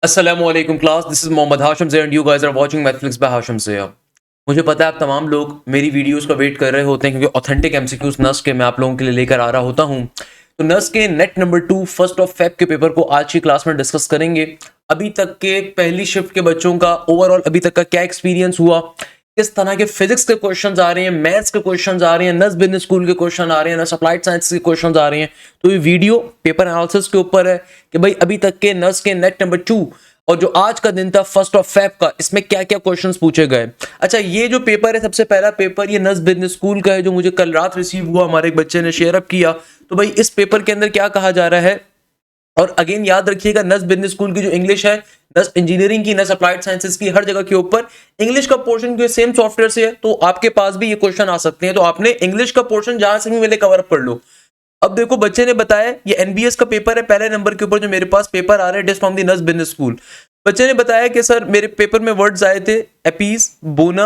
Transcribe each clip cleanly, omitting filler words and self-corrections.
अस्सलामुअलैकुम class, this is Mohammad Hashim Zain and you guys are watching mathematics by Hashim Zain. मुझे पता है आप तमाम लोग मेरी वीडियोस का वेट कर रहे होते हैं क्योंकि ऑथेंटिक एमसीक्यूज नस्क के मैं आप लोगों के लिए लेकर आ रहा होता हूं। तो नस्क के net number 2 first of Feb के पेपर को आज की क्लास में डिस्कस करेंगे। अभी तक के पहली शिफ्ट के बच्चों का ओवरऑल अभी तक का क्या एक्सपीरियंस हुआ, किस तरह के फिजिक्स के क्वेश्चंस आ रहे हैं, मैथ्स के क्वेश्चंस आ रहे हैं, नस बिजनेस स्कूल के क्वेश्चन आ रहे हैं, नस अप्लाइड साइंस के क्वेश्चंस आ रहे हैं। तो ये वीडियो पेपर एनालिसिस के ऊपर है कि भाई अभी तक के नस के नेट नंबर 2 और जो आज का दिन था फर्स्ट ऑफ फेब का, इसमें क्या क्या क्वेश्चंस पूछे गए। अच्छा, ये जो पेपर है, सबसे पहला पेपर ये नस बिजनेस स्कूल का है जो मुझे कल रात रिसीव हुआ, हमारे एक बच्चे ने शेयर अप किया। तो भाई इस पेपर के अंदर क्या कहा जा रहा है, और अगेन याद रखिएगा नस बिजनेस स्कूल की जो इंग्लिश है, नस इंजीनियरिंग की, नस अप्लाइड साइंसेज की, हर जगह के ऊपर इंग्लिश का पोर्शन के सेम सॉफ्टवेयर से है, तो आपके पास भी ये क्वेश्चन आ सकते हैं। तो आपने इंग्लिश का पोर्शन जहां से भी मिले कवर अप कर लो। अब देखो, बच्चे ने बताया ये एनबीएस का पेपर है, पहले नंबर के ऊपर जो मेरे पास पेपर आ रहे हैं फ्रॉम द नस बिजनेस स्कूल। बच्चे ने बताया कि सर मेरे पेपर में वर्ड्स आए थे एपीज, बोना,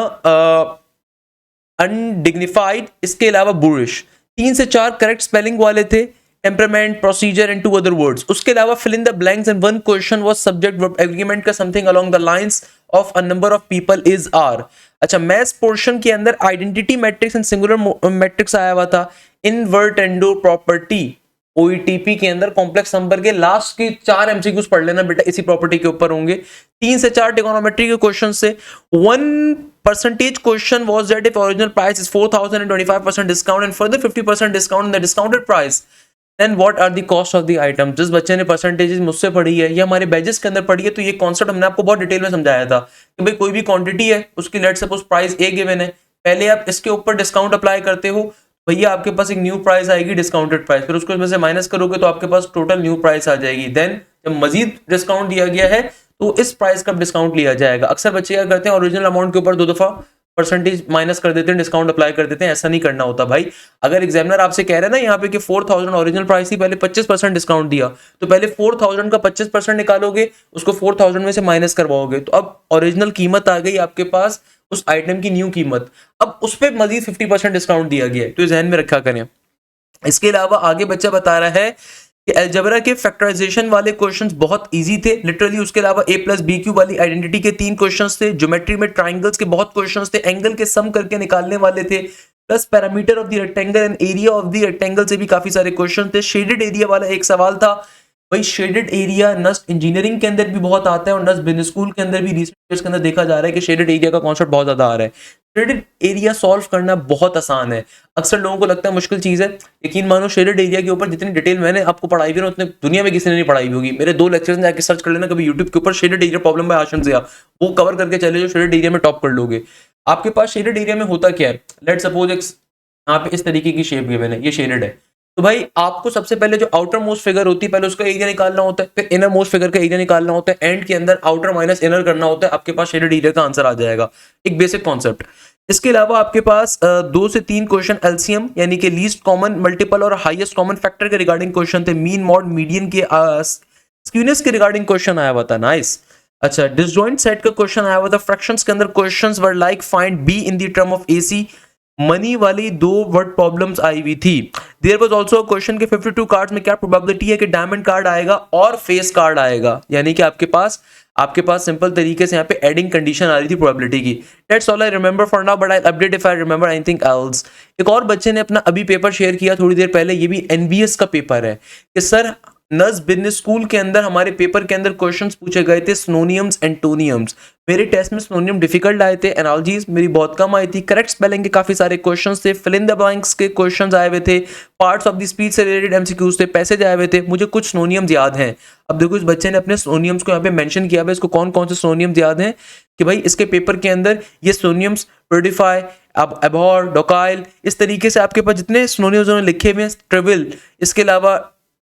अनडिग्निफाइड, इसके अलावा बुरिश। 3 से 4 करेक्ट स्पेलिंग वाले थे, temperament, procedure and 2 other words. उसके अलावा fill in the blanks and one question was subject verb agreement का something along the lines of a number of people is are. अच्छा, मैथ्स पोर्शन के अंदर identity matrix and singular matrix आया हुआ था। इनवर्टेंडो property ओईटीपी के अंदर कॉम्प्लेक्स नंबर के लास्ट के 4 एमसीक्यूज पढ़ लेना बेटा, इसी प्रॉपर्टी के ऊपर होंगे। 3 से 4 ट्रिगोनोमेट्री के क्वेश्चन से 1% question was that if original price is 4000 and 25% discount and further 50% discount in the discounted price, then what are the cost of the item. जिस बच्चे ने परसेंटेजेस मुझसे पढ़ी है, ये हमारे बैजेस के अंदर पढ़ी है, तो ये कॉन्सेप्ट हमने आपको बहुत डिटेल में समझाया था कि भाई कोई भी क्वांटिटी है, उसकी लेट सपोज प्राइस ए गिवन है, पहले आप इसके ऊपर डिस्काउंट अप्लाई करते हो, भैया आपके पास एक न्यू प्राइस आएगी डिस्काउंटेड प्राइस, फिर उसको इसमें से माइनस करोगे तो आपके पास टोटल न्यू प्राइस आ जाएगी। देन जब मजीद डिस्काउंट दिया गया है तो इस प्राइस का डिस्काउंट लिया जाएगा। अक्सर बच्चे क्या करते हैं, ओरिजिनल अमाउंट के ऊपर 2 दफा परसेंटेज माइनस कर देते हैं, डिस्काउंट अप्लाई कर देते हैं। ऐसा नहीं करना होता भाई। अगर एग्जामिनर आपसे कह रहे हैं ना यहाँ पे कि 4000 ओरिजिनल प्राइस थी, पहले 25% डिस्काउंट दिया, तो पहले 4000 का 25% निकालोगे, उसको 4000 में से माइनस करवाओगे, तो अब ओरिजिनल कीमत आ गई आपके पास, उस आइटम की न्यू कीमत। अब उस पर मजीद 50% डिस्काउंट दिया गया है, तो ध्यान में रखा करें। इसके अलावा आगे बच्चा बता रहा है कि अलजेब्रा के फैक्टराइजेशन वाले क्वेश्चंस बहुत इजी थे लिटरली। उसके अलावा ए प्लस बी क्यू वाली आइडेंटिटी के 3 क्वेश्चंस थे, ज्योमेट्री में ट्राइंगल्स के बहुत क्वेश्चंस थे, एंगल के सम करके निकालने वाले थे, plus parameter of the rectangle and area of the rectangle से भी काफी सारे क्वेश्चन थे। शेडेड एरिया वाला एक सवाल था, भाई शेडेड एरिया नस्ट इंजीनियरिंग के अंदर भी बहुत आता है और नस्ट बिजनेस स्कूल के अंदर भी रिसर्च के अंदर देखा जा रहा है कि शेडेड एरिया का कॉन्सेप्ट बहुत ज्यादा आ रहा है। शेडेड एरिया सॉल्व करना बहुत आसान है, अक्सर लोगों को लगता है मुश्किल चीज है। यकीन मानो शेडेड एरिया के ऊपर जितनी डिटेल मैंने आपको पढ़ाई हुई ना, उतने दुनिया में किसी ने नहीं पढ़ाई हुई होगी। मेरे 2 लेक्चर्स में जाके सर्च कर लेना कभी यूट्यूब के ऊपर, shaded area problem by Ashim Zia, वो कवर करके चले जो शेडेड एरिया में टॉप कर लोगे। आपके पास शेडेड एरिया में होता क्या है, लेट सपोज एक यहाँ पे इस तरीके की शेप गिवन है, ये शेडेड है, तो भाई आपको सबसे पहले जो आउटर मोस्ट फिगर होती है पहले उसका एरिया निकालना होता है, फिर इनर मोस्ट फिगर का एरिया निकालना होता है, एंड के अंदर आउटर माइनस इनर करना होता है, आपके पास शेडेड एरिया का आंसर आ जाएगा। एक बेसिक कॉन्सेप्ट। इसके अलावा आपके पास 2 से 3 क्वेश्चन एलसीएम यानी कि लीस्ट कॉमन मल्टीपल और हाईएस्ट कॉमन फैक्टर के रिगार्डिंग क्वेश्चन थे। मीन मॉड मीडियन के स्क्यूनेस के रिगार्डिंग क्वेश्चन आया हुआ था, नाइस। अच्छा, डिसजॉइंट सेट का क्वेश्चन आया हुआ था। फ्रैक्शंस के अंदर questions were like find B in the term of AC. Money वाली 2 वर्ड प्रॉब्लम्स आई हुई थी। There was also a question के 52 कार्ड्स में क्या प्रोबेबिलिटी है कि डायमंड कार्ड आएगा और फेस कार्ड आएगा, यानी कि आपके पास सिंपल तरीके से यहाँ पे एडिंग कंडीशन आ रही थी प्रोबेबिलिटी की। That's all I remember for now, but I update if I remember anything else. एक और बच्चे ने अपना अभी पेपर शेयर किया थोड़ी देर पहले, ये भी एनबीएस का पेपर है कि सर नस बिजनेस स्कूल के अंदर हमारे पेपर के अंदर क्वेश्चंस पूछे गए थे सिनोनियम्स एंटोनियम्स। मेरे टेस्ट में सिनोनियम डिफिकल्ट आए थे, एनालॉजीज मेरी बहुत कम आई थी, करेक्ट स्पेलिंग के काफी सारे क्वेश्चंस थे, फिल इन द ब्लैंक्स के क्वेश्चंस आए हुए थे, पार्ट्स ऑफ द स्पीच से रिलेटेड एमसीक्यूज थे, पैसेज आए हुए थे। मुझे कुछ सिनोनियम्स याद हैं। अब देखो, इस बच्चे ने अपने सिनोनियम्स को यहाँ पे मेंशन किया है, इसको कौन कौन से सिनोनियम्स याद हैं कि भाई इसके पेपर के अंदर ये सिनोनियम्स प्रोडिफाई, अब एबहॉर, डोकाइल, इस तरीके से आपके पास जितने सिनोनियम्स उन्होंने लिखे हुए हैं, ट्रिविल, इसके अलावा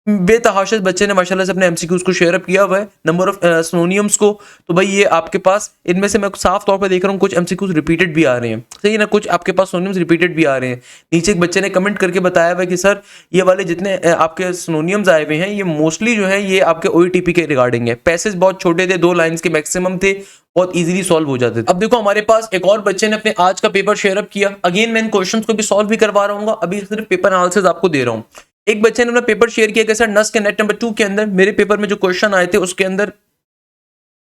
बेतहाशा बच्चे ने माशाल्लाह से अपने एमसीक्यूज को शेयर अप किया हुआ है, नंबर ऑफ सिनोनियम्स को। तो भाई ये आपके पास इनमें से मैं साफ तौर पे देख रहा हूँ कुछ एमसीक्यूज रिपीटेड भी आ रहे हैं, सही है ना, कुछ आपके पास सिनोनियम्स रिपीटेड भी आ रहे हैं। नीचे एक बच्चे ने कमेंट करके बताया हुआ है कि सर ये वाले जितने आपके सिनोनियम्स आए हुए हैं ये मोस्टली जो है ये आपके ओईटीपी के रिगार्डिंग है। पैसेज बहुत छोटे थे, 2 लाइन्स के मैक्सिमम थे, बहुत इजीली सॉल्व हो जाते थे। अब देखो, हमारे पास एक और बच्चे ने अपने आज का पेपर शेयर अप किया। अगेन मैं इन क्वेश्चंस को भी सॉल्व भी करवा रहा हूँ, अभी सिर्फ पेपर एनालिसिस आपको दे रहा हूँ। एक बच्चे ने अपना पेपर शेयर किया कि सर नस के नेट नंबर 2 के अंदर मेरे पेपर में जो क्वेश्चन आए थे उसके अंदर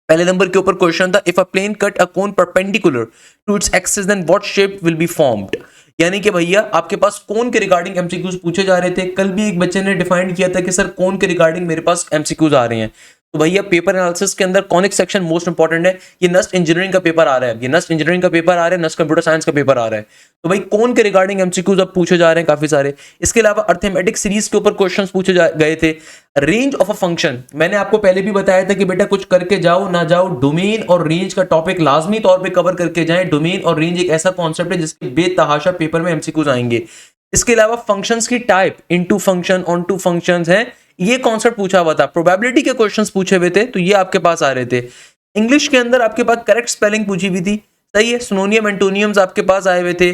पहले नंबर के ऊपर क्वेश्चन था, if a plane cut a cone perpendicular to its axis then what shape will be formed. यानी कि भैया आपके पास कोन के रिगार्डिंग एमसीक्यूज पूछे जा रहे थे। कल भी एक बच्चे ने डिफाइन किया था कि सर कोन के रिगार्डिंग मेरे पास एमसीक्यूज आ रहे हैं। तो भैया पेपर एनालिसिस के अंदर कॉनिक सेक्शन मोस्ट इंपॉर्टेंट है। ये नस्ट इंजीनियरिंग का पेपर आ रहा है, ये नस्ट इंजीनियरिंग का पेपर आ रहा है, नस्ट कंप्यूटर साइंस का पेपर आ रहा है। तो भाई कौन के रिगार्डिंग एमसीक्यूज अब पूछे जा रहे हैं काफी सारे। इसके अलावा अर्थमेटिक सीरीज के ऊपर क्वेश्चंस पूछे गए थे। रेंज ऑफ अ फंक्शन, मैंने आपको पहले भी बताया था कि बेटा कुछ करके जाओ ना जाओ, डोमेन और रेंज का टॉपिक लाजमी तौर पे कवर करके जाएं। डोमेन और रेंज एक ऐसा कॉन्सेप्ट है जिसके बेतहाशा पेपर में एमसीक्यूज आएंगे। इसके अलावा फंक्शंस की type, into function, onto functions है, ये कॉन्सेप्ट पूछा हुआ था। प्रोबेबिलिटी के क्वेश्चंस पूछे हुए थे, तो ये आपके पास आ रहे थे। इंग्लिश के अंदर आपके पास करेक्ट स्पेलिंग पूछी हुई थी, सही है। सिनोनियम एंटोनियम्स आपके पास आए हुए थे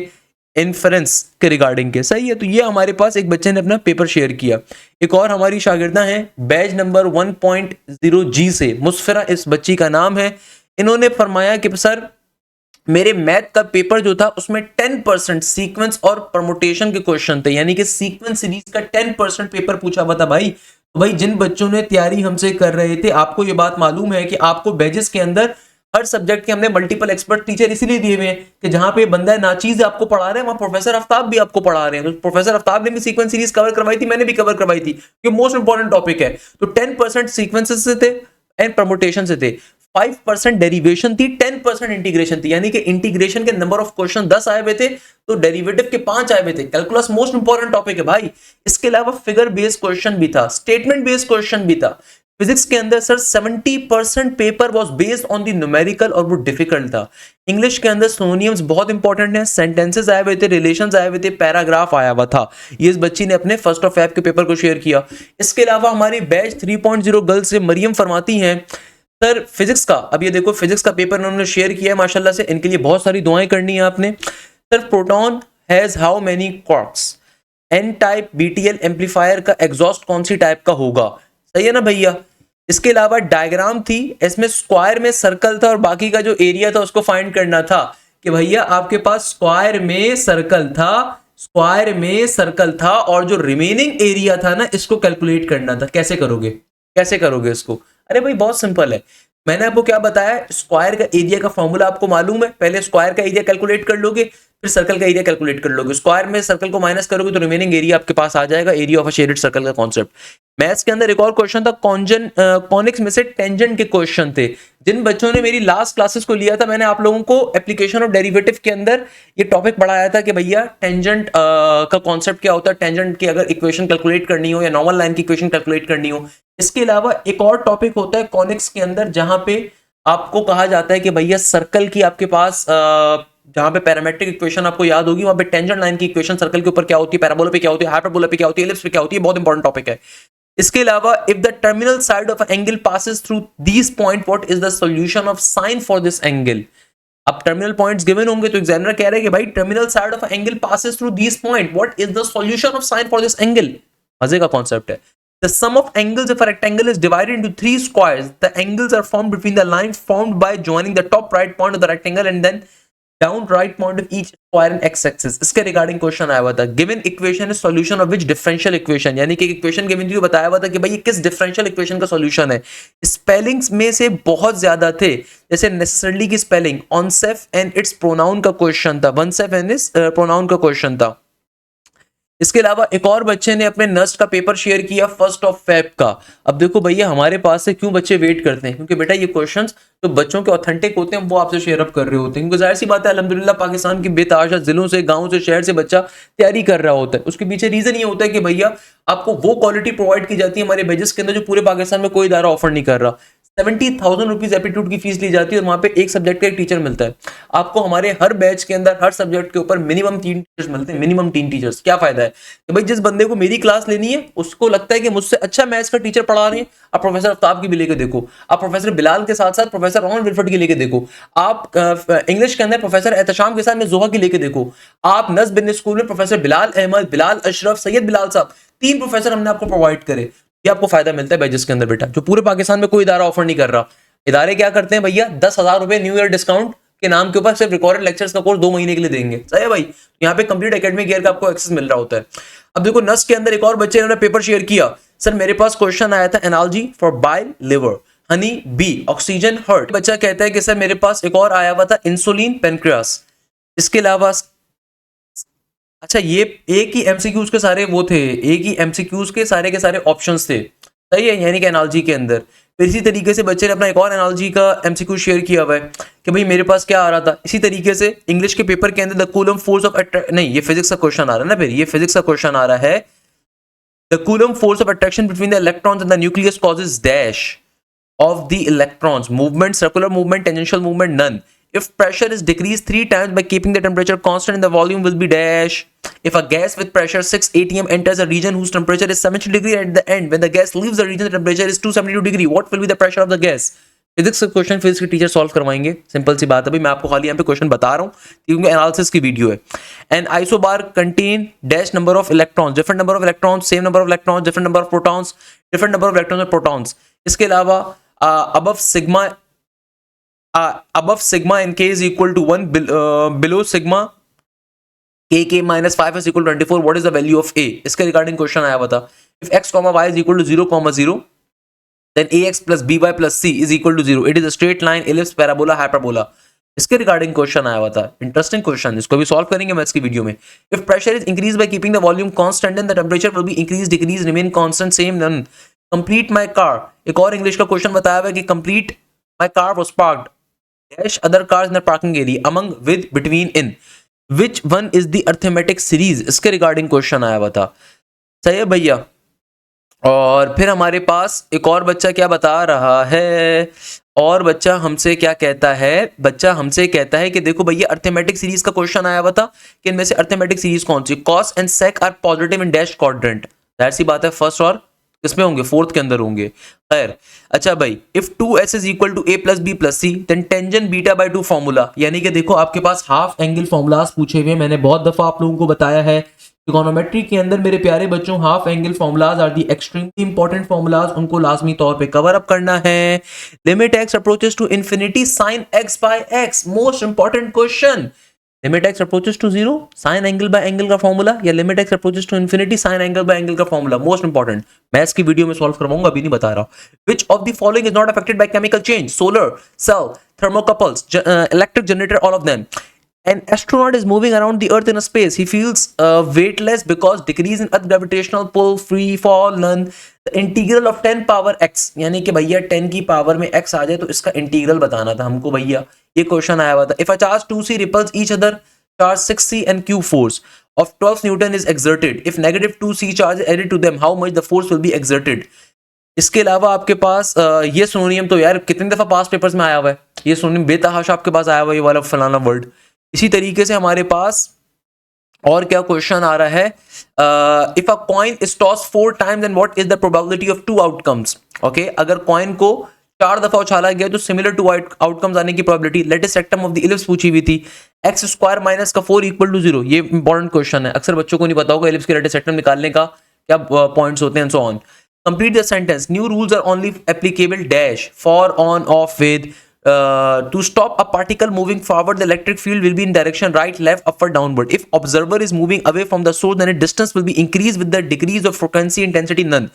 इन्फरेंस के रिगार्डिंग के, सही है। तो ये हमारे पास एक बच्चे ने अपना पेपर शेयर किया। एक और हमारी शागिर्दा है बैच नंबर 1.0G से, मुस्फिरा इस बच्ची का नाम है। इन्होंने फरमाया कि सर मेरे मैथ का पेपर जो था उसमें 10% सीक्वेंस और परमुटेशन के क्वेश्चन थे, यानी कि सीक्वेंस सीरीज का 10% पेपर पूछा हुआ था भाई। तो भाई जिन बच्चों ने तैयारी हमसे कर रहे थे, आपको ये बात मालूम है कि आपको बैजेस के अंदर हर सब्जेक्ट के हमने मल्टीपल एक्सपर्ट टीचर इसीलिए दिए हुए हैं कि जहां पे बंदा नाचीज आपको पढ़ा रहे हैं वहां प्रोफेसर आफ्ताब भी आपको पढ़ा रहे हैं। तो प्रोफेसर आफ्ताब ने भी सीक्वेंस सीरीज कवर करवाई थी, मैंने भी कवर करवाई थी, ये मोस्ट इंपॉर्टेंट टॉपिक है। तो 10% सीक्वेंसेस से थे एंड परमुटेशन से थे, 5% डेरिवेशन थी, 10% इंटीग्रेशन थी। यानी कि इंटीग्रेशन के नंबर ऑफ क्वेश्चन 10 आए हुए थे, तो डेरिवेटिव के 5 आए हुए थे। कैलकुलस मोस्ट इंपॉर्टेंट टॉपिक है भाई। इसके अलावा फिगर बेस्ड क्वेश्चन भी था, स्टेटमेंट बेस्ड क्वेश्चन भी था। फिजिक्स के अंदर sir 70% paper was based on the numerical और वो डिफिकल्ट था। इंग्लिश के अंदर सिनोनिम्स बहुत इंपॉर्टेंट है, सेंटेंसेस आए हुए थे, रिलेशंस आए हुए थे, पैराग्राफ आया हुआ था। ये इस बच्ची ने अपने फर्स्ट ऑफ एफ के पेपर को शेयर किया। इसके अलावा हमारी बैच 3.0 गर्ल्स से मरियम फरमाती हैं सर फिजिक्स का, अब ये देखो फिजिक्स का पेपर उन्होंने शेयर किया है माशाल्लाह से, इनके लिए बहुत सारी दुआएं करनी है आपने। Sir proton has how many quarks, N type BTL amplifier का एग्जॉस्ट कौन सी टाइप का होगा, सही है ना भैया। इसके अलावा डायग्राम थी, इसमें स्क्वायर में सर्कल था और बाकी का जो एरिया था उसको फाइंड करना था कि भैया आपके पास स्क्वायर में सर्कल था, स्क्वायर में सर्कल था और जो रिमेनिंग एरिया था ना इसको कैलकुलेट करना था। कैसे करोगे, कैसे करोगे इसको? अरे भाई बहुत सिंपल है, मैंने आपको क्या बताया, स्क्वायर का एरिया का फॉर्मूला आपको मालूम है। पहले स्क्वायर का एरिया कैलकुलेट कर लोगे, फिर सर्कल का एरिया कैलकुलेट कर लोगे। स्क्वायर में सर्कल को माइनस करोगे तो रिमेनिंग एरिया आपके पास आ जाएगा, area of a shaded circle का कॉन्सेप्ट। मैथ्स के अंदर एक और क्वेश्चन था कॉनिक्स में से टेंजेंट के क्वेश्चन थे। जिन बच्चों ने मेरी लास्ट क्लासेस को लिया था, मैंने आप लोगों को एप्लीकेशन ऑफ डेरिवेटिव के अंदर ये टॉपिक पढ़ाया था कि भैया टेंजेंट का कॉन्सेप्ट क्या होता है, टेंजेंट की अगर इक्वेशन कैलकुलेट करनी हो या नॉर्मल लाइन की इक्वेशन कैलकुलेट करनी हो। इसके अलावा एक और टॉपिक होता है कॉनिक्स के अंदर जहां पे आपको कहा जाता है कि भैया सर्कल की आपके पास जहां पे पैरामेट्रिक इक्वेशन आपको याद होगी, वहां पे टेंजेंट लाइन की इक्वेशन सर्कल के ऊपर क्या होती है, पैराबोला पे क्या होती है, हाइपरबोला पे क्या होती है, एलिप्स पे क्या होती है, बहुत इंपॉर्टेंट टॉपिक है। इसके अलावा if the terminal side of angle passes through this point what is the solution of sine for this angle. अब टर्मिनल पॉइंट्स गिवन होंगे तो एग्जामिनर कह रहे हैं कि भाई terminal side of angle passes through this point what is the solution of sine for this angle. मजे का कॉन्सेप्ट है। The sum of angles of a rectangle is divided into 3 squares. The angles are formed between the lines formed by joining the top right point of the rectangle and then down right point of each square in x-axis. इसके regarding question आया हुआ था। Given equation is solution of which differential equation, यानी कि equation given थी, बताया हुआ था कि भाई ये किस डिफरेंशियल इक्वेशन का सॉल्यूशन है। स्पेलिंग्स में से बहुत ज्यादा थे, जैसे नेसेसरली की स्पेलिंग, ऑनसेफ एंड इट्स प्रोनाउन का क्वेश्चन था, वनसेफ एंड इट्स प्रोनाउन का क्वेश्चन था। इसके अलावा एक और बच्चे ने अपने नस्ट का पेपर शेयर किया फर्स्ट ऑफ फेब का। अब देखो भैया हमारे पास से क्यों बच्चे वेट करते हैं, क्योंकि बेटा ये क्वेश्चंस तो बच्चों के ऑथेंटिक होते हैं, वो आपसे शेयर अप कर रहे होते हैं। क्योंकि जाहिर सी बात है अल्हम्दुलिल्लाह पाकिस्तान की बेतहाशा जिलों से, गाँव से, शहर से बच्चा तैयारी कर रहा होता है। उसके पीछे रीजन ये होता है कि भैया आपको वो क्वालिटी प्रोवाइड की जाती है हमारे बैजेस के अंदर जो पूरे पाकिस्तान में कोई इदारा ऑफर नहीं कर रहा। 70,000 रुपीज एप्टीट्यूड की फीस ली जाती है और वहां पे एक सब्जेक्ट का एक टीचर मिलता है। आपको हमारे हर बैच के अंदर हर सब्जेक्ट के ऊपर मिनिमम 3 टीचर्स मिलते हैं, मिनिमम 3 टीचर्स। क्या फायदा है कि भाई जिस बंदे को मेरी क्लास लेनी है उसको लगता है कि मुझसे अच्छा मैथ्स का टीचर पढ़ा रहे हैं, आप प्रोफेसर आफ्ताब की भी लेके देखो, आप प्रोफेसर बिलाल के साथ साथ प्रोफेसर रोहन विल्फर्ड की लेके देखो, आप इंग्लिश के अंदर प्रोफेसर एहतशाम के साथ में जोहा की लेके देखो, आप नज़ बिजनेस स्कूल में प्रोफेसर बिलाल अहमद, बिलाल अशरफ, सैयद बिलाल साहब, 3 प्रोफेसर हमने आपको प्रोवाइड करे। ये आपको फायदा मिलता है बैजेस के अंदर बेटा, जो पूरे पाकिस्तान में कोई इदारा ऑफर नहीं कर रहा। इदारे क्या करते हैं भैया, 10,000 रुपए न्यू ईयर डिस्काउंट के नाम के ऊपर सिर्फ रिकॉर्डेड लेक्चर्स का कोर्स 2 महीने के लिए देंगे, सही है भाई। यहाँ पे कंप्लीट एकेडमिक ईयर का आपको एक्सेस मिल रहा होता है। अब देखो नस के अंदर एक और बच्चे ने पेपर शेयर किया, सर मेरे पास क्वेश्चन आया था analogy for bile liver. Honey, bee oxygen, heart. बच्चा कहता है कि सर मेरे पास एक और आया हुआ था इंसुलिन, पेनक्रियास। इसके अलावा अच्छा, ये एक ही एमसीक्यूज के सारे वो थे, एक ही एमसीक्यूज के सारे ऑप्शंस थे, सही है, यानी कि एनालॉजी के अंदर। फिर इसी तरीके से बच्चे ने अपना एक और एनालॉजी का एमसीक्यू शेयर किया हुआ है कि भाई मेरे पास क्या आ रहा था। इसी तरीके से इंग्लिश के पेपर के अंदर द कूलम फोर्स ऑफ नहीं, ये फिजिक्स का क्वेश्चन आ रहा है ना, फिर ये फिजिक्स का क्वेश्चन आ रहा है, the coulomb force of attraction between the electrons and the nucleus causes dash of the electrons, movement, circular movement, tangential movement, none. If pressure is decreased 3 times by keeping the temperature constant, the volume will be dash. If a gas with pressure 6 atm enters a region whose temperature is 70 degree at the end, when the gas leaves the region, the temperature is 272 degree. What will be the pressure of the gas? Physics का question physics के teacher solve करवाएंगे, simple सी बात है भाई, मैं आपको खाली यहाँ पे क्वेश्चन बता रहा हूँ क्योंकि एनालिसिस की वीडियो है। And isobar contain dash number of electrons, different number of electrons, same number of electrons, different number of protons, different number of electrons और प्रोटॉन्स। इसके अलावा above sigma n k is equal to 1, below sigma k minus 5 is equal to 24, what is the value of a? इसके regarding question आया हुआ था। if x comma y is equal to 0 comma 0, then ax plus by plus c is equal to 0. it is a straight line, ellipse, parabola, hyperbola. इसके regarding question आया हुआ था, interesting question, इसको भी solve करेंगे मैथ्स की video में। If pressure is increase by keeping the volume constant, then the temperature will be increase, decrease, remain constant, same, none. Complete my car, एक और इंग्लिश का क्वेश्चन बताया हुआ है कि complete my car was parked dash other cars in the parking area, among, with, between, in, which one is the arithmetic series, इसके regarding question आया हुआ था, सही है भैया। और फिर हमारे पास एक और बच्चा क्या बता रहा है, और बच्चा हमसे क्या कहता है, बच्चा हमसे कहता है कि देखो भैया अरिथमेटिक सीरीज का क्वेश्चन आया हुआ था कि इनमें से अरिथमेटिक सीरीज कौन सी, cos and sec are positive in dash quadrant, जाहिर सी बात है फर्स्ट और किसमें होंगे, फोर्थ के अंदर होंगे, खैर। अच्छा भाई, if 2s is equal to a plus b plus c, then tangent beta by 2 formula, यानी कि देखो आपके पास हाफ एंगल फॉर्मूलाज पूछे हुए, मैंने बहुत दफा आप लोगों को बताया है ट्रिगोनोमेट्री के अंदर मेरे प्यारे बच्चों half angle formulas are the extremely important formulas, उनको लाजमी तौर पे कवर अप करना है। Limit x approaches to infinity sine x by x, most important question. Limit x approaches to 0 sine angle by angle का फॉर्मूला, या limit x approaches to infinity sine angle by angle का formula, most important, maths की video में solve करवाऊंगा, अभी नहीं बता रहा। Which of the following is not affected by chemical change, solar cell, thermocouples, electric generator, all of them. An astronaut is moving around the earth in a space. He feels weightless because decrease in earth gravitational pull, free fall, none. The integral of 10 power x, यानी कि भैया 10 की power में x आ जाए तो इसका integral बताना था हमको भैया, ये क्वेश्चन आया हुआ था। If a charge 2c repels each other, charge 6c and q force of 12 Newton is exerted. If negative 2c charge is added to them, how much the force will be exerted? इसके अलावा आपके पास ये सिनोनियम तो यार कितनी दफा पास papers में आया हुआ है, ये सिनोनियम बेतहाशा आपके पास आया हुआ है, ये वाला फलाना वर्ड। इसी तरीके से हमारे पास और क्या क्वेश्चन आ रहा है, if a coin is toss 4 times and what is the probability of 2 outcomes. Okay, अगर कॉइन को 4 दफा उछाला गया तो सिमिलर टू आउटकम्स आने की probability. Latus rectum of the ellipse पूछी हुई थी, एक्स स्क्वायर माइनस का 4 इक्वल टू 0, ये इंपॉर्टेंट क्वेश्चन है, अक्सर बच्चों को नहीं पता होगा इलिप्स के लेटेस्ट रेक्टम निकालने का क्या पॉइंट्स होते हैं, so on. Complete the sentence, new rules are only applicable dash for on of with. To stop a particle moving forward, the electric field will be in direction right, left, upward, downward. If observer is moving away from the source, then its distance will be increased with the degrees of frequency, intensity, none.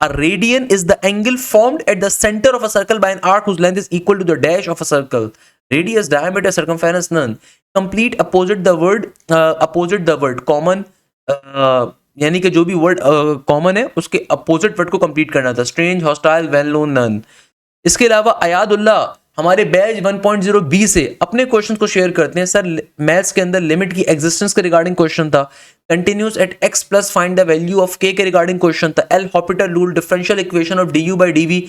A radian is the angle formed at the center of a circle by an arc whose length is equal to the dash of a circle. Radius, diameter, circumference, none. Complete opposite the word common, यानी कि जो भी word common है उसके opposite word को complete करना था। Strange, hostile, well known, none. इसके अलावा अयादुल्ला हमारे बैच 1.0 बी से अपने क्वेश्चन को शेयर करते हैं। सर मैथ्स के अंदर लिमिट की एग्जिस्टेंस के रिगार्डिंग क्वेश्चन था, continuous at x plus find the value of के रिगार्डिंग क्वेश्चन था, L'Hopital rule, differential equation of d u by d v,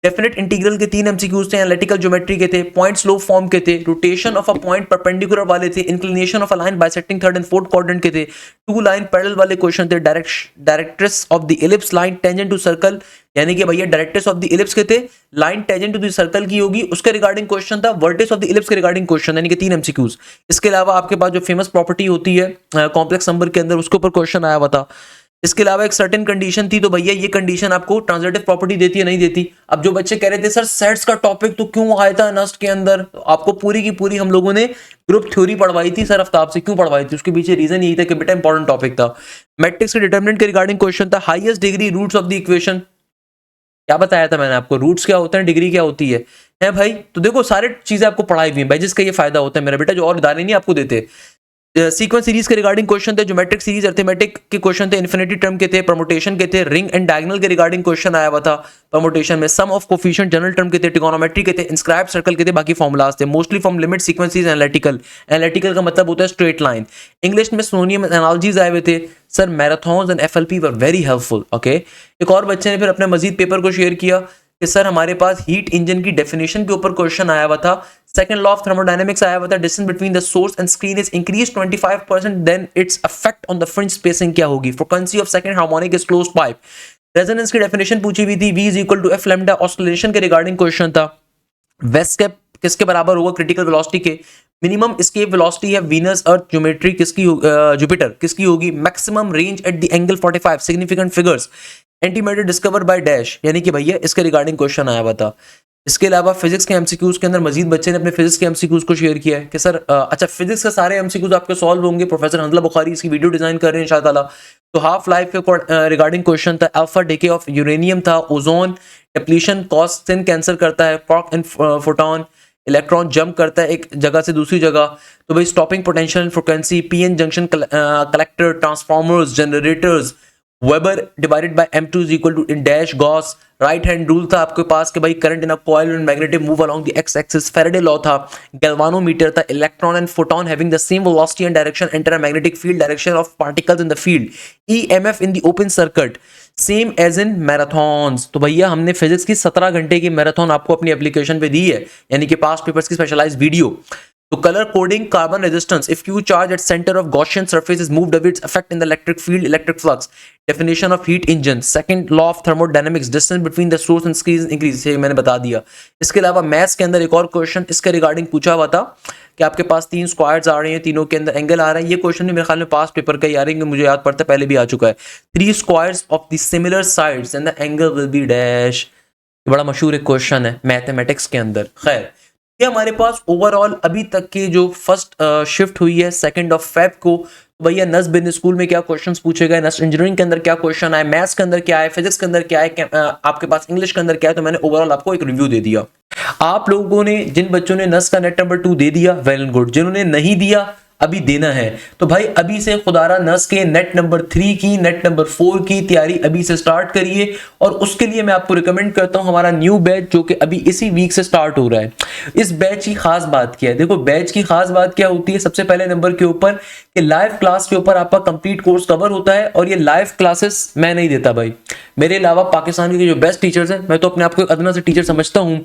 definite integral के 3 एमसीक्यूज थे, एनालिटिकल ज्योमेट्री के थे, पॉइंट स्लोप फॉर्म के थे, rotation of a point perpendicular वाले थे, inclination of a line bisecting third and fourth quadrant के थे, 2 लाइन पैरेलल वाले क्वेश्चन थे, directrix of the ellipse, line tangent to circle, यानी कि भैया डायरेक्ट्रिक्स ऑफ द इलिप्स के थे, line tangent to the circle की होगी उसके रिगार्डिंग क्वेश्चन था, वर्टिस ऑफ द इलिप्स के रिगार्डिंग क्वेश्चन, यानी कि 3 एमसीक्यूज। इसके अलावा आपके पास जो फेमस प्रॉपर्टी होती है कॉम्प्लेक्स नंबर के अंदर, उसके ऊपर क्वेश्चन आया हुआ था। इसके अलावा एक सर्टेन कंडीशन थी, तो भैया ये कंडीशन आपको ट्रांजिटिव प्रॉपर्टी देती है नहीं देती। अब जो बच्चे कह रहे थे सर सेट्स का टॉपिक तो क्यों आया था नस्ट के अंदर, आपको पूरी की पूरी हम लोगों ने ग्रुप थ्योरी पढ़वाई थी सर आफ्ताब से, क्यों पढ़वाई थी, उसके पीछे रीजन यही था कि बेटा इंपॉर्टेंट टॉपिक था। मैट्रिक्स के डिटरमिनेंट के रिगार्डिंग क्वेश्चन था, highest degree roots of the equation, क्या बताया था मैंने आपको, रूट्स क्या होते हैं, डिग्री क्या होती है भाई। तो देखो सारे चीजें आपको पढ़ाई हुई हैं भाई, जिसका ये फायदा होता है मेरा बेटा, जो और इदारे नहीं आपको देते। सीक्वेंस सीरीज के रिगार्डिंग क्वेश्चन थे, ज्योमेट्रिक सीरीज अर्थमेटिक के क्वेश्चन थे, इन्फिनिटी टर्म के थे, परमुटेशन के थे, रिंग एंड डायगोनल के रिगार्डिंग क्वेश्चन आया हुआ था परमुटेशन में, सम ऑफ कोफिशिएंट जनरल टर्म के थे, ट्रिगोनोमेट्री के थे, इंस्क्राइब सर्कल के थे, बाकी फॉर्मुलाज थे, mostly from limit sequences analytical. Analytical का मतलब होता है स्ट्रेट लाइन। इंग्लिश में सिनोनिम एनालॉजीज आए हुए थे sir, marathons and FLP were very helpful. Okay, एक और बच्चे ने फिर अपने मजीद पेपर को शेयर किया कि सर हमारे पास हीट इंजन की डेफिनेशन के ऊपर क्वेश्चन आया हुआ था, सेकंड लॉ ऑफ थर्मोडायनेमिक्स आया हुआ था, distance between the source and screen is increase 25%, then its effect on the fringe spacing क्या होगी, frequency of second harmonic is closed pipe, resonance की डेफिनेशन पूछी हुई थी, v is equal to F lambda, oscillation के regarding question था, v escape किसके बराबर होगा क्रिटिकल वेलोसिटी के, मिनिमम एस्केप वेलोसिटी है वीनस अर्थ ज्योमेट्री किसकी, जुपिटर किसकी होगी, maximum range at the angle 45, significant figures, antimatter discover by dash, यानी कि भैया इसके रिगार्डिंग क्वेश्चन आया हुआ था। इसके अलावा फिजिक्स के एमसीक्यूज के अंदर मजीद बच्चे ने अपने फिजिक्स के एमसीक्यूज को शेयर किया है कि सर अच्छा फिजिक्स के सारे एमसीक्यूज आपके सॉल्व होंगे, प्रोफेसर हंजला बुखारी इसकी वीडियो डिजाइन कर रहे हैं इंशाअल्लाह। तो हाफ लाइफ के रिगार्डिंग क्वेश्चन था, अल्फा डिके ऑफ यूरेनियम था, ozone depletion cause skin cancer करता है, quark and photon, electron jump करता है एक जगह से दूसरी जगह, तो भाई stopping potential and frequency, PN junction collector, transformers, generators, weber divided by m2 is equal to in dash gauss, right hand rule था आपके पास कि भाई current in a coil and magnetic move along the x axis, Faraday law था, galvanometer था, electron and photon having the same velocity and direction enter a magnetic field direction of particles in the field, EMF in the open circuit same as in marathons. तो भैया हमने physics की 17 घंटे की marathon आपको अपनी application पे दी है, यानी कि पास्ट पेपर्स की स्पेशलाइज्ड वीडियो। तो color coding, carbon resistance, if q charge at center of Gaussian surface is moved away, its effect in the electric field, electric flux, definition of heat engine, second law of thermodynamics, distance between the source and screen increase, ये मैंने बता दिया। इसके अलावा maths के अंदर एक और क्वेश्चन इसके रिगार्डिंग पूछा हुआ था कि आपके पास 3 स्क्वायर्स आ रहे हैं, तीनों के अंदर एंगल आ रहा है, ये क्वेश्चन भी मेरे ख्याल में पास्ट पेपर का ही आ रहा है, मुझे याद पड़ता है पहले भी आ चुका है, 3 squares of the similar sides and the angle will be dash, बड़ा मशहूर एक क्वेश्चन है मैथमेटिक्स के अंदर। खैर ये हमारे पास ओवरऑल अभी तक की जो फर्स्ट शिफ्ट हुई है 2 फेब को, तो भैया नस बिजनेस स्कूल में क्या क्वेश्चंस पूछे गए, नस इंजीनियरिंग के अंदर क्या क्वेश्चन आए, मैथ्स के अंदर क्या है, फिजिक्स के अंदर क्या है, आपके पास इंग्लिश के अंदर क्या है, तो मैंने ओवरऑल आपको एक रिव्यू दे दिया। आप लोगों ने जिन बच्चों ने नस का नेट नंबर 2 दे दिया वेल एंड गुड, जिन्होंने नहीं दिया अभी देना है, तो भाई अभी से खुदारा नस के नेट नंबर 3 की, नेट नंबर 4 की तैयारी अभी से स्टार्ट करिए। और उसके लिए मैं आपको रिकमेंड करता हूं हमारा न्यू बैच जो कि अभी इसी वीक से स्टार्ट हो रहा है। इस बैच की खास बात क्या है, देखो बैच की खास बात क्या होती है, सबसे पहले नंबर के ऊपर कि लाइव क्लास के ऊपर आपका कंप्लीट कोर्स कवर होता है, और ये लाइव क्लासेस मैं नहीं देता भाई, मेरे अलावा पाकिस्तान के जो बेस्ट टीचर्स हैं, मैं तो अपने आप को अदना से टीचर समझता हूं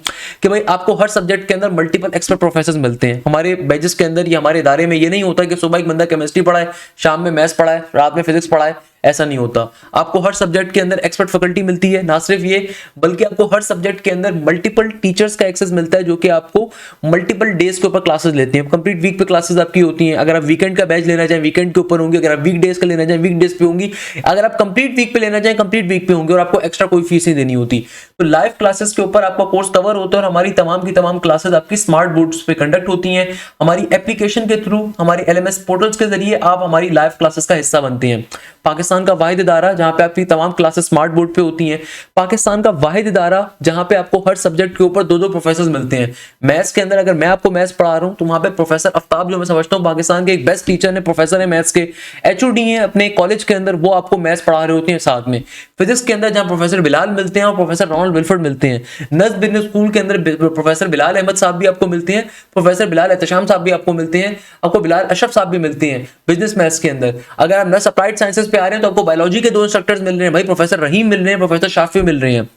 कि भाई आपको हर सब्जेक्ट के अंदर मल्टीपल एक्सपर्ट प्रोफेसर मिलते हैं हमारे बैचेस के अंदर या हमारे इदारे में। ये नहीं होता कि सुबह एक बंदा केमिस्ट्री पढ़ाए, शाम में मैथ्स पढ़ाए, रात में फिजिक्स पढ़ाए, ऐसा नहीं होता। आपको हर सब्जेक्ट के अंदर एक्सपर्ट फैकल्टी मिलती है, ना सिर्फ ये बल्कि आपको हर सब्जेक्ट के अंदर मल्टीपल टीचर्स का एक्सेस मिलता है जो कि आपको मल्टीपल डेज के ऊपर क्लासेस लेते हैं, कंप्लीट वीक पे क्लासेस आपकी होती हैं। अगर आप वीकेंड का बैच लेना चाहें वीकेंड के ऊपर होंगे, अगर आप वीक डेज का लेना चाहें वीक डेज पे होंगी, अगर आप कंप्लीट वीक पे लेना चाहें कंप्लीट वीक पे होंगे, और आपको एक्स्ट्रा कोई फीस नहीं देनी होती। तो लाइव क्लासेस के ऊपर आपका कोर्स कवर होता है, और हमारी तमाम की तमाम क्लासेस आपकी स्मार्ट बोर्ड्स पे कंडक्ट होती हैं। हमारी एप्लीकेशन के थ्रू, हमारे LMS पोर्टल्स के जरिए आप हमारी लाइव क्लासेस का हिस्सा बनते हैं। पाकिस्तान का वाहिद इदारा जहां पे आपकी तमाम क्लासेस स्मार्ट बोर्ड पे होती हैं, पाकिस्तान का वाहिद इदारा जहां पे आपको हर सब्जेक्ट के ऊपर 2-2 प्रोफेसर मिलते हैं। मैथ्स के अंदर अगर मैं आपको मैथ्स पढ़ा रहा हूं तो वहां पे प्रोफेसर आफ्ताब, जो मैं समझता हूं पाकिस्तान के एक बेस्ट टीचर ने, प्रोफेसर है मैथ्स के, HOD हैं अपने कॉलेज के अंदर, वो आपको मैथ्स पढ़ा रहे होते हैं साथ में। फिजिक्स के अंदर जहां प्रोफेसर बिलाल मिलते हैं और प्रोफेसर रोनाल्ड विल्फर्ड मिलते हैं। नस बिजनेस स्कूल के अंदर प्रोफेसर बिलाल अहमद साहब भी आपको मिलते हैं, प्रोफेसर बिलाल एहतशाम साहब भी आपको मिलते हैं, आपको बिलाल अशरफ साहब भी मिलते हैं बिजनेस मैथ्स के अंदर। अगर आप नस अप्लाइड साइंसेस पे आ रहे हैं तो आपको बायोलॉजी के 2 इंस्ट्रक्टर्स मिल रहे हैं भाई, प्रोफेसर रहीम मिल रहे हैं, प्रोफेसर शाफी मिल रहे हैं।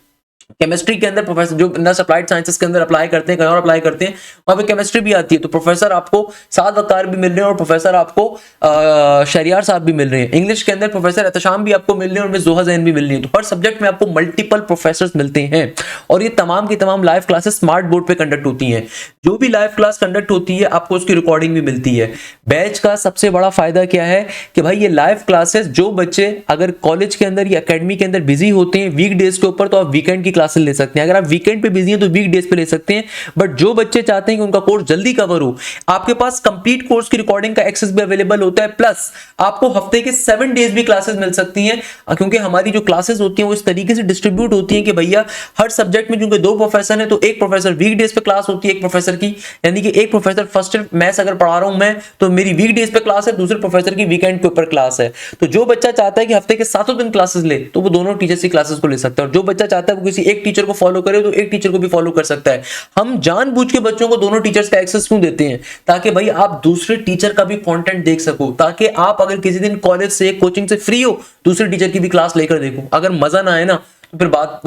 केमिस्ट्री के अंदर प्रोफेसर जो नस अप्लाइड साइंसेस के अंदर अप्लाई करते हैं, कहीं और अप्लाई करते हैं, वहां पे केमिस्ट्री भी आती है, तो प्रोफेसर आपको साद वकार भी मिल रहे हैं और प्रोफेसर आपको शहरियार साहब भी मिल रहे हैं। इंग्लिश के अंदर प्रोफेसर एहतशाम भी आपको मिल रहे हैं और मिस जोहा जैन भी मिल रही है। तो हर सब्जेक्ट में आपको मल्टीपल प्रोफेसर मिलते हैं, और ये तमाम की तमाम लाइव क्लासेस स्मार्ट बोर्ड पे कंडक्ट होती हैं। जो भी लाइव क्लास कंडक्ट होती है आपको उसकी रिकॉर्डिंग भी मिलती है। बैच का सबसे बड़ा फायदा क्या है कि भाई ये लाइव क्लासेस, जो बच्चे अगर कॉलेज के अंदर या अकेडमी के अंदर बिजी होते हैं वीक डेज के ऊपर, तो आप वीकेंड की क्लासेस ले सकते हैं। अगर आप वीकेंड पे बिजी हैं तो वीक डेज पे ले सकते हैं। बट जो बच्चे चाहते हैं कि उनका कोर्स जल्दी कवर हो, आपके पास कंप्लीट कोर्स की रिकॉर्डिंग का एक्सेस भी अवेलेबल होता है, प्लस आपको हफ्ते के 7 डेज भी क्लासेस मिल सकती हैं, क्योंकि हमारी जो क्लासेस होती हैं वो इस तरीके से डिस्ट्रीब्यूट होती हैं कि भैया हर सब्जेक्ट में क्योंकि 2 प्रोफेसर हैं तो एक प्रोफेसर वीक डेज पे क्लास होती है एक प्रोफेसर की, यानी कि एक प्रोफेसर फर्स्ट मैथ्स अगर पढ़ा रहा हूं मैं तो मेरी वीक डेज पे क्लास है, दूसरे प्रोफेसर की वीकेंड के ऊपर क्लास है। तो जो बच्चा चाहता है कि हफ्ते के 7 दिन क्लासेस ले तो वो दोनों टीचर्स की क्लासेस को ले सकता है, और जो बच्चा चाहता है वो किसी एक टीचर को फॉलो करे तो एक टीचर को भी फॉलो कर सकता है। हम जानबूझ के बच्चों को दोनों टीचर्स का एक्सेस क्यों देते हैं? ताकि भाई आप दूसरे टीचर का भी कंटेंट देख सको, ताकि आप अगर किसी दिन कॉलेज से कोचिंग से फ्री हो दूसरे टीचर की भी क्लास लेकर देखो। अगर मजा ना आए ना तो फिर बात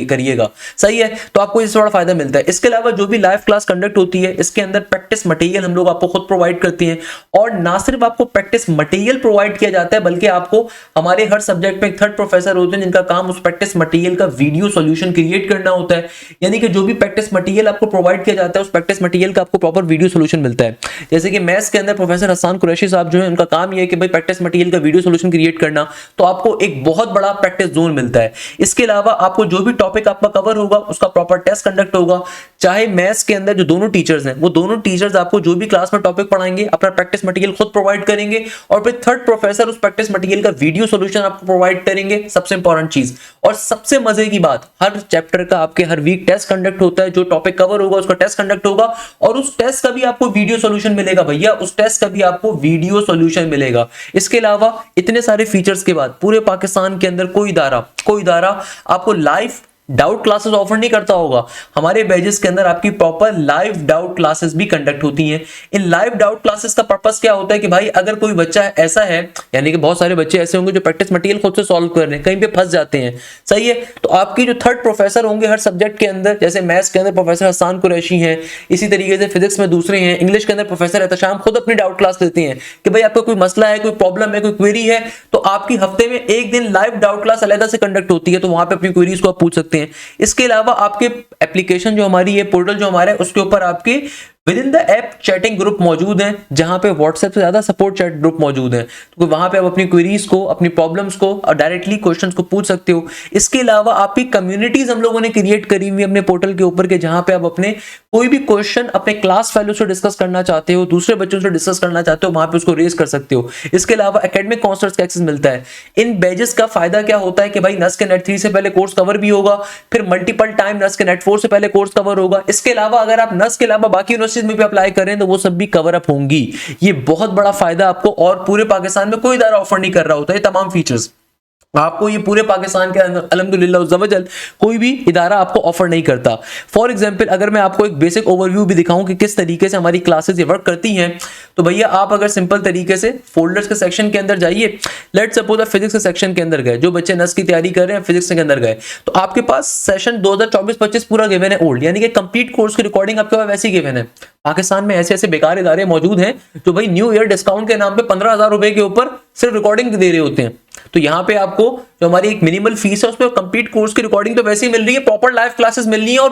करिएगा, सही है। तो आपको इससे बड़ा फायदा मिलता है। इसके अलावा जो भी लाइव क्लास कंडक्ट होती है इसके अंदर प्रैक्टिस मटेरियल हम लोग आपको खुद प्रोवाइड करते हैं, और ना सिर्फ आपको प्रैक्टिस मटेरियल प्रोवाइड किया जाता है बल्कि आपको हमारे हर सब्जेक्ट में एक थर्ड प्रोफेसर होते हैं जिनका काम उस प्रैक्टिस मटेरियल का वीडियो सॉल्यूशन क्रिएट करना होता है। यानी कि जो भी प्रैक्टिस मटेरियल आपको प्रोवाइड किया जाता है उस प्रैक्टिस मटेरियल का आपको प्रॉपर वीडियो सॉल्यूशन मिलता है। जैसे कि मैथ्स के अंदर प्रोफेसर हसन कुरैशी साहब जो है उनका काम यह है कि भाई प्रैक्टिस मटेरियल का वीडियो सॉल्यूशन क्रिएट करना, तो आपको एक बहुत बड़ा प्रैक्टिस जोन मिलता है। इसके अलावा आपको जो भी टॉपिक आपका कवर होगा उसका प्रॉपर टेस्ट कंडक्ट होगा। चाहे मैथ्स के अंदर जो दोनों टीचर्स हैं वो दोनों टीचर्स आपको जो भी क्लास में टॉपिक पढ़ाएंगे अपना प्रैक्टिस मटेरियल खुद प्रोवाइड करेंगे, और फिर थर्ड प्रोफेसर उस प्रैक्टिस मटेरियल का वीडियो सॉल्यूशन आपको प्रोवाइड करेंगे। सबसे इंपॉर्टेंट चीज और सबसे मजे की बात, हर चैप्टर का आपके हर वीक टेस्ट कंडक्ट होता है। जो टॉपिक कवर होगा उसका टेस्ट कंडक्ट होगा और उस टेस्ट का भी आपको वीडियो सॉल्यूशन मिलेगा भैया, उस टेस्ट का भी आपको वीडियो सॉल्यूशन मिलेगा। इसके अलावा इतने सारे फीचर्स के बाद पूरे पाकिस्तान के अंदर कोई इदारा आपको लाइव डाउट क्लासेस ऑफर नहीं करता होगा। हमारे बैचेस के अंदर आपकी प्रॉपर लाइव डाउट क्लासेस भी कंडक्ट होती हैं। इन लाइव डाउट क्लासेस का पर्पस क्या होता है कि भाई अगर कोई बच्चा ऐसा है, यानी कि बहुत सारे बच्चे ऐसे होंगे जो प्रैक्टिस मटेरियल खुद से सॉल्व कर रहे हैं, कहीं पे फंस जाते हैं, सही है, तो आपकी जो थर्ड प्रोफेसर होंगे हर सब्जेक्ट के अंदर, जैसे मैथ्स के अंदर प्रोफेसर हसन कुरैशी हैं, इसी तरीके से फिजिक्स में दूसरे हैं, इंग्लिश के अंदर प्रोफेसर एहतशाम खुद अपनी डाउट क्लास लेते हैं कि भाई आपका कोई मसला है, कोई प्रॉब्लम है, कोई क्वेरी है, तो आपकी हफ्ते में एक दिन लाइव डाउट क्लास अलग से कंडक्ट होती है, तो वहां पे अपनी क्वेरीज को आप पूछ सकते हैं। इसके अलावा आपके एप्लीकेशन जो हमारी है, पोर्टल जो हमारा है, उसके ऊपर आपके with in the app chatting group मौजूद हैं, जहां पे व्हाट्सएप से ज्यादा सपोर्ट चैट ग्रुप मौजूद है, तो वहां पे आप अपनी क्वेरीज को, अपनी प्रॉब्लम्स को और डायरेक्टली क्वेश्चंस को पूछ सकते हो। इसके अलावा आपकी कम्युनिटीज हम लोगों ने क्रिएट करी हुई अपने पोर्टल के ऊपर के, जहां पे आप अपने कोई भी क्वेश्चन अपने क्लास फेलो से डिस्कस करना चाहते हो, दूसरे बच्चों से डिस्कस करना चाहते हो, वहां पे उसको रेज कर सकते हो। इसके अलावा एकेडमिक काउंसलर्स का एक्सेस मिलता है। इन बैचेस का फायदा क्या होता है कि भाई नस के नेट 3 से पहले कोर्स कवर भी होगा, फिर मल्टीपल टाइम नस के नेट 4 से पहले कोर्स कवर होगा। इसके अलावा अगर आप नस के अलावा बाकी यूनिवर्सिटीज में भी अप्लाई करें तो वो सब भी कवर अप होंगी। ये बहुत बड़ा फायदा आपको, और पूरे पाकिस्तान में कोई इदारा ऑफर नहीं कर रहा होता ये तमाम फीचर्स आपको, ये पूरे पाकिस्तान के अंदर अल्हम्दुलिल्लाह उज़्ज़वजल कोई भी इदारा आपको ऑफर नहीं करता। फॉर एग्जांपल अगर मैं आपको एक बेसिक ओवरव्यू भी दिखाऊं कि किस तरीके से हमारी क्लासेस ये वर्क करती हैं, तो भैया आप अगर सिंपल तरीके से फोल्डर्स के सेक्शन के अंदर जाइए, लेट्स सपोज आप फिजिक्स के सेक्शन के अंदर गए, जो बच्चे नस की तैयारी कर रहे हैं फिजिक्स के अंदर गए, तो आपके पास सेशन 2024-25 पूरा गिवन है ओल्ड, यानी कि कंप्लीट कोर्स की रिकॉर्डिंग आपके पास वैसी गिवन है। पाकिस्तान में ऐसे ऐसे बेकार इदारे मौजूद हैं जो भाई न्यू ईयर डिस्काउंट के नाम पे 15,000 रुपए के ऊपर सिर्फ रिकॉर्डिंग दे रहे होते हैं। तो यहाँ पे आपको जो हमारी एक मिनिमल फीस है उसमें कंप्लीट कोर्स की रिकॉर्डिंग तो वैसे ही मिल रही है, प्रॉपर लाइव क्लासेस मिल रही है,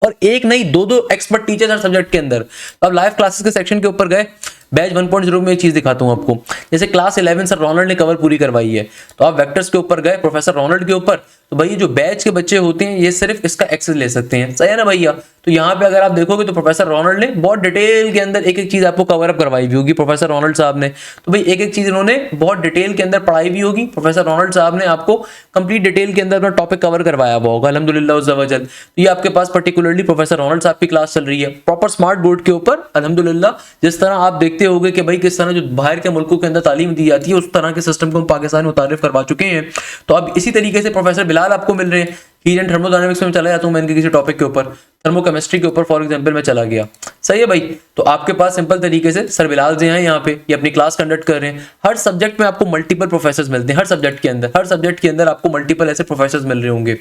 और एक नहीं दो एक्सपर्ट टीचर्स हर सब्जेक्ट के अंदर। अब लाइव क्लासेस के सेक्शन के ऊपर गए, बैच 1.0 में एक चीज दिखाता हूं आपको। जैसे क्लास 11 सर रोनाल्ड ने कवर पूरी करवाई है, तो आप वेक्टर्स के ऊपर गए प्रोफेसर रोनाल्ड के ऊपर, तो भाई जो बैच के बच्चे होते हैं ये सिर्फ इसका एक्सेस ले सकते हैं, सही है ना भैया। तो यहाँ पे अगर आप देखोगे तो प्रोफेसर रोनाल्ड ने बहुत डिटेल के अंदर एक एक चीज आपको कवर अप करवाई हुई होगी प्रोफेसर रोनाल्ड साहब ने, तो भाई एक एक चीज इन्होंने बहुत डिटेल के अंदर पढ़ाई भी होगी। प्रोफेसर रोनाल्ड साहब ने आपको कंप्लीट डिटेल के अंदर अपना टॉपिक कवर करवाया हुआ होगा अल्हम्दुलिल्लाह उज़्ज़वजल। तो ये आपके पास पर्टिकुलरली प्रोफेसर रोनाल्ड साहब की क्लास चल रही है प्रॉपर स्मार्ट बोर्ड के ऊपर अल्हम्दुलिल्लाह। जिस तरह आप देखते होंगे कि भाई किस तरह जो बाहर के मुल्कों के अंदर तालीम दी जाती है उस तरह के सिस्टम को हम पाकिस्तान में मुतारिफ करवा चुके हैं। तो अब इसी तरीके से प्रोफेसर बिलाल आपको मिल रहे हैं। हीट एंड थर्मोडायनामिक्स में चला जाता हूं मैं इनके किसी टॉपिक के ऊपर, थर्मोकेमिस्ट्री के ऊपर फॉर एग्जांपल में चला गया, सही है भाई। तो आपके पास सिंपल तरीके से सर बिलाल जी हैं यहाँ पे, ये अपनी क्लास कंडक्ट कर रहे हैं। हर सब्जेक्ट में आपको मल्टीपल प्रोफेसर्स मिलते हैं, हर सब्जेक्ट के अंदर आपको मल्टीपल ऐसे प्रोफेसर्स मिल रहे होंगे।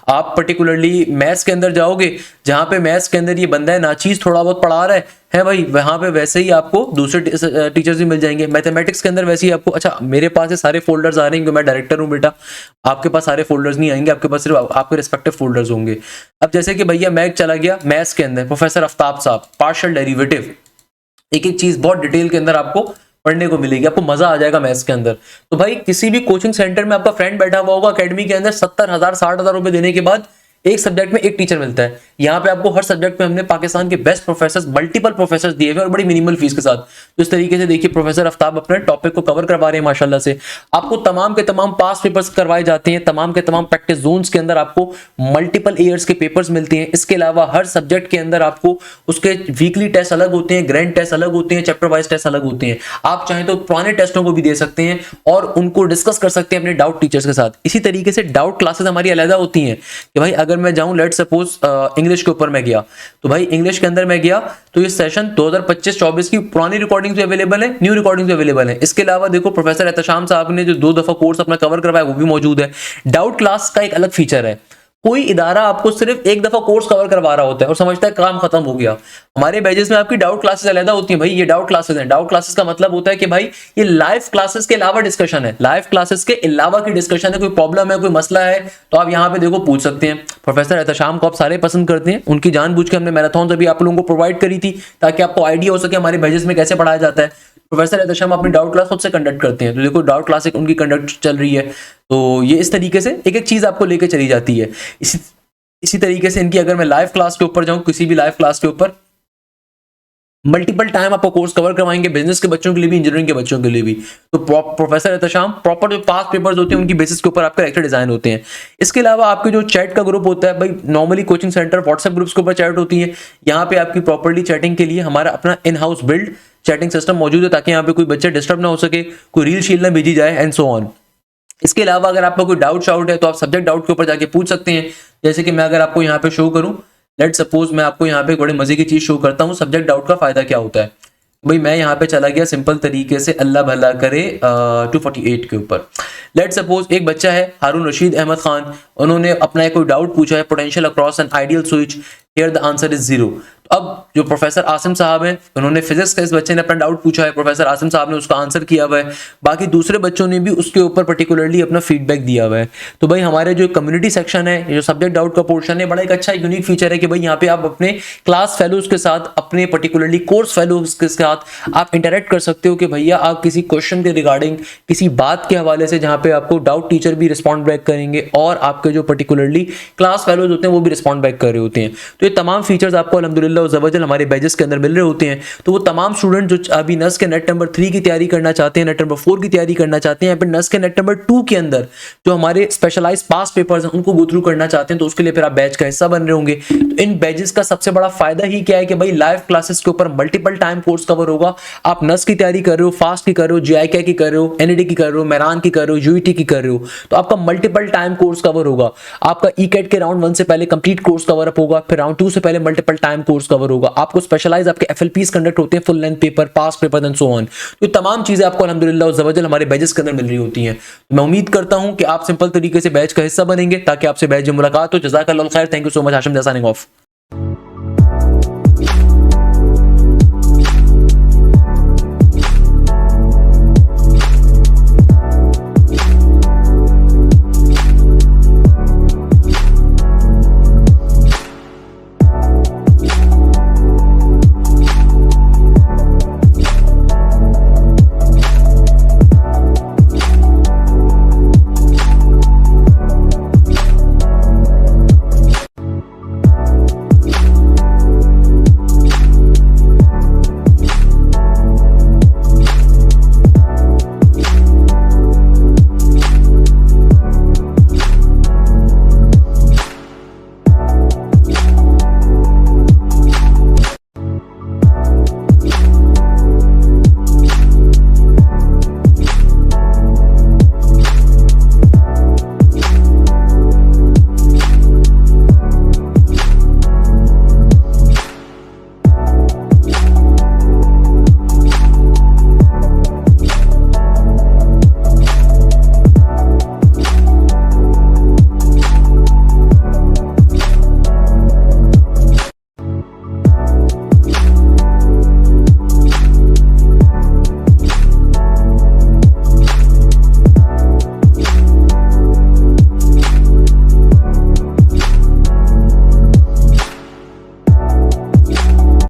आप पर्टिकुलरली मैथ्स के अंदर जाओगे, जहां पे मैथ्स के अंदर ये बंदा है नाचीज थोड़ा बहुत पढ़ा रहा है भाई, वहां पे वैसे ही आपको दूसरे टीचर्स भी मिल जाएंगे। मैथमेटिक्स के अंदर वैसे ही आपको, अच्छा मेरे पास ये सारे फोल्डर्स आ रहे हैं क्योंकि मैं डायरेक्टर हूं बेटा, आपके पास सारे फोल्डर्स नहीं आएंगे, आपके पास सिर्फ आपके रिस्पेक्टिव फोल्डर्स होंगे। अब जैसे कि भैया मैं चला गया मैथ्स के अंदर, प्रोफेसर आफ्ताब साहब पार्शियल डेरिवेटिव, एक एक चीज बहुत डिटेल के अंदर आपको पढ़ने को मिलेगी, आपको मजा आ जाएगा मैथ्स के अंदर। तो भाई किसी भी कोचिंग सेंटर में आपका फ्रेंड बैठा हुआ होगा अकेडमी के अंदर, 70,000 60,000 रुपए देने के बाद एक सब्जेक्ट में एक टीचर मिलता है। यहाँ पे आपको हर सब्जेक्ट में हमने पाकिस्तान के बेस्ट प्रोफेसर, मल्टीपल प्रोफेसर दिए हुए और बड़ी मिनिमल फीस के साथ। तो इस तरीके से देखिए प्रोफेसर आफ्ताब अपने टॉपिक को कवर करवा रहे हैं माशाल्लाह से। आपको तमाम के तमाम पास पेपर्स करवाए जाते हैं, तमाम के तमाम प्रैक्टिस जोन्स के अंदर आपको मल्टीपल ईयर्स के पेपर्स मिलते हैं। इसके अलावा हर सब्जेक्ट के अंदर आपको उसके वीकली टेस्ट अलग होते हैं, ग्रैंड टेस्ट अलग होते हैं, चैप्टर वाइज टेस्ट अलग होते हैं। आप चाहें तो पुराने टेस्टों को भी दे सकते हैं और उनको डिस्कस कर सकते हैं अपने डाउट टीचर्स के साथ। इसी तरीके से डाउट क्लासेस हमारी अलग होती हैं कि भाई अगर मैं जाऊं लेट सपोज इंग्लिश के ऊपर मैं गया, तो भाई इंग्लिश के अंदर मैं गया तो ये सेशन 2025-24 की पुरानी रिकॉर्डिंग्स भी अवेलेबल है, न्यू रिकॉर्डिंग्स भी अवेलेबल है। इसके अलावा देखो प्रोफेसर एहतशाम साहब ने जो 2 दफा कोर्स अपना कवर करवाया वो भी मौजूद है। डाउट क्लास का एक अलग फीचर है, कोई इदारा आपको सिर्फ एक दफा कोर्स कवर करवा रहा होता है और समझता है काम खत्म हो गया। हमारे बैचेस में आपकी डाउट क्लासेस अलग होती हैं। भाई ये डाउट क्लासेस हैं, डाउट क्लासेस का मतलब होता है कि भाई ये लाइव क्लासेस के अलावा डिस्कशन है, लाइव क्लासेस के अलावा की डिस्कशन है। कोई प्रॉब्लम है, कोई मसला है तो आप यहाँ पे देखो पूछ सकते हैं। प्रोफेसर एहतशाम को आप सारे पसंद करते हैं, उनकी जानबूझ के हमने मैराथन अभी आप लोगों को प्रोवाइड करी थी ताकि आपको आइडिया हो सके हमारे बैचेस में कैसे पढ़ाया जाता है। प्रोफेसर एहतशाम अपनी डाउट क्लास खुद से कंडक्ट करते हैं, तो देखो डाउट क्लास उनकी कंडक्ट चल रही है। तो ये इस तरीके से एक एक चीज आपको लेके चली जाती है। इसी तरीके से इनकी अगर मैं लाइव क्लास के ऊपर जाऊं, किसी भी लाइव क्लास के ऊपर मल्टीपल टाइम आपको कोर्स कवर करवाएंगे, बिजनेस के बच्चों के लिए भी, इंजीनियरिंग के बच्चों के लिए भी। तो प्रोफेसर एहतशाम प्रॉपर जो पास पेपर्स होते हैं उनकी बेसिस के ऊपर आपके लेक्चर डिजाइन होते हैं। इसके अलावा आपके जो चैट का ग्रुप होता है, भाई normally coaching centre WhatsApp groups के ऊपर चैट होती है। यहाँ पे आपकी प्रॉपर्ली चैटिंग के लिए हमारा अपना in house build chatting system मौजूद है ताकि यहाँ पे कोई बच्चा डिस्टर्ब ना हो सके, कोई रील शील ना भेजी जाए एंड सो ऑन। इसके अलावा अगर आपका कोई डाउट शाउट है तो आप सब्जेक्ट डाउट के ऊपर जाके पूछ सकते हैं। जैसे कि मैं अगर आपको यहाँ पे शो करूं, लेट सपोज मैं आपको यहाँ पे बड़े मजे की चीज शो करता हूँ, सब्जेक्ट डाउट का फायदा क्या होता है। भाई मैं यहाँ पे चला गया सिंपल तरीके से, अल्लाह भला करे 248 के ऊपर। लेट सपोज एक बच्चा है हारून रशीद अहमद खान, उन्होंने अपना कोई डाउट पूछा है, potential across an ideal switch, here the answer is 0। अब जो प्रोफेसर आसिम साहब हैं, उन्होंने फिजिक्स का इस बच्चे ने अपना डाउट पूछा है, प्रोफेसर आसिम साहब ने उसका आंसर किया हुआ है, बाकी दूसरे बच्चों ने भी उसके ऊपर पर्टिकुलरली अपना फीडबैक दिया हुआ है। तो भाई हमारे जो कम्युनिटी सेक्शन है, जो सब्जेक्ट डाउट का पोर्शन है, बड़ा एक अच्छा यूनिक फीचर है कि भाई यहाँ पे आप अपने क्लास फेलोज के साथ, अपने पर्टिकुलरली कोर्स फेलोज के साथ आप इंटरेक्ट कर सकते हो कि भैया आप किसी क्वेश्चन के रिगार्डिंग, किसी बात के हवाले से, जहाँ पे आपको डाउट टीचर भी रिस्पॉन्ड बैक करेंगे और आपके जो पर्टिकुलरली क्लास फेलोज होते हैं वो भी रिस्पॉन्ड बैक कर रहे होते हैं। तो ये तमाम फीचर्स आपको अल्हम्दुलिल्लाह ज़बरदस्त हमारे बैचेस के अंदर मिल रहे होते हैं। तो वो तमाम स्टूडेंट जो अभी नस के नेट नंबर 3 की तैयारी करना चाहते हैं, नेट नंबर 4 की तैयारी करना चाहते हैं, या फिर नस के नेट नंबर 2 के अंदर जो हमारे स्पेशलाइज पास पेपर्स हैं उनको गो थ्रू करना चाहते हैं, तो उसके लिए फिर आप बैच का हिस्सा बन रहे होंगे। तो इन बैचेस का सबसे बड़ा फायदा ही क्या है कि भाई लाइव क्लासेस के ऊपर मल्टीपल टाइम कोर्स कवर होगा। आप नस की तैयारी कर रहे हो, फास्ट की कर रहे हो, जीआईके की कर रहे हो, एनईडी की कर रहे हो, मेरान की कर रहे हो, यूईटी की कर रहे हो, तो आपका मल्टीपल टाइम कोर्स कवर होगा। आपका ईकेट के राउंड 1 से पहले कंप्लीट कोर्स कवर अप होगा, फिर राउंड 2 से पहले मल्टीपल टाइम कोर्स कवर होगा। आपको स्पेशलाइज आपके एफएलपीस कंडक्ट होते हैं, full length paper, pass paper and so on. तो तमाम चीजें आपको अल्हम्दुलिल्लाह ज़बरदस्त हमारे बैचेस के अंदर मिल रही होती हैं। मैं उम्मीद करता हूं कि आप सिंपल तरीके से बैच का हिस्सा बनेंगे ताकि आपसे बैच में मुलाकात हो। जज़ाकल्लाह खैर, thank you so much. Hashim signing off.